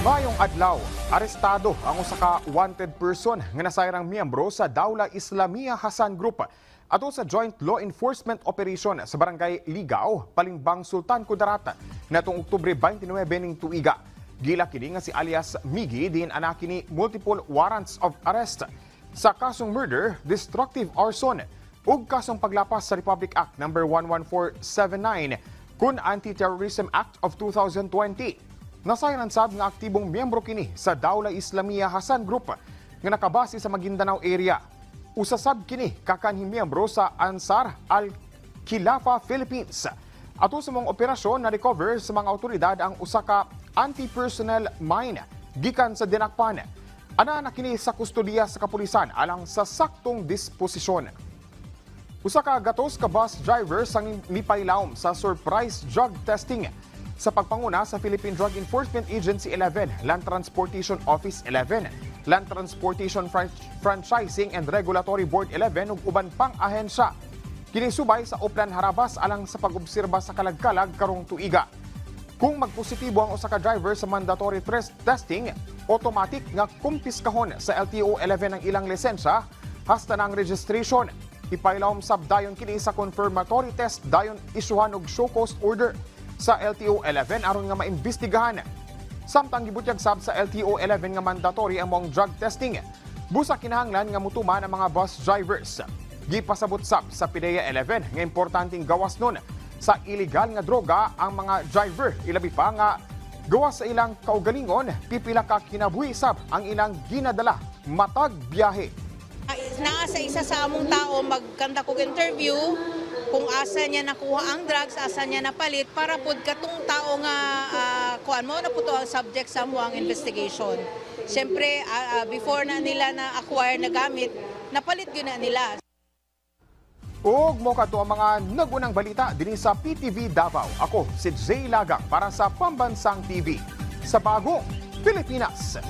Mayong adlaw, arestado ang usa ka wanted person nga nasayrang miyembro sa Dawla Islamia Hasan Group ato sa Joint Law Enforcement Operation sa Barangay Ligao, Palimbang, Sultan Kudarat natong Oktubre 29 ning tuiga. Gila kini nga si alias Miggy din anak kini multiple warrants of arrest sa kasong murder, destructive arson ug kasong paglapas sa Republic Act No. 11479 kun Anti-Terrorism Act of 2020. Nasayanan sab nga aktibong miyembro kini sa Dawla Islamia Hasan Group nga nakabase sa Maguindanao area. Usasab kini kakanhing miyembro sa Ansar al-Khilafa Philippines. Ato sa mga operasyon na recover sa mga otoridad ang usa ka anti-personnel mine gikan sa Dinakpan. Ana na kini sa kustodiya sa kapulisan alang sa saktong disposisyon. Usa ka gatos ka bus driver sang mipailawom sa surprise drug testing sa pagpanguna sa Philippine Drug Enforcement Agency 11, Land Transportation Office 11, Land Transportation Franchising and Regulatory Board 11 ug uban pang ahensya. Kinisubay sa Oplan Harabas alang sa pag-obserba sa kalagkalag karong tuiga. Kung magpositibo ang usa ka driver sa mandatory testing, automatic nga kumpiskahon sa LTO 11 ang ilang lisensya hasta ng registration. Ipailawom sab dayon kini sa confirmatory test dayon isyuhan og show cause order sa LTO 11 aron nga maimbestigahan. Samtang gibutyag sab sa LTO 11 nga mandatory ang mong drug testing. Busa kinahanglan nga mutuman ang mga bus drivers. Gipasabot sab sa PDEA 11 nga importanteng gawas nun sa illegal nga droga ang mga driver. Ilabi pa nga gawas sa ilang kaugalingon, pipila ka kinabuhi sab ang ilang ginadala matag biyahe. Naa sa isa sa among tao magkanta kog interview kung asa niya nakuha ang drugs, asa niya napalit para pud katong tao nga kuan mo na puto ang subject sa among investigation. Siyempre before na nila na acquire na gamit, napalit gyud na nila. Ug mo kadto ang mga nagunang balita dinhi sa PTV Davao. Ako si Jay Lagang para sa Pambansang TV sa Bagong Pilipinas.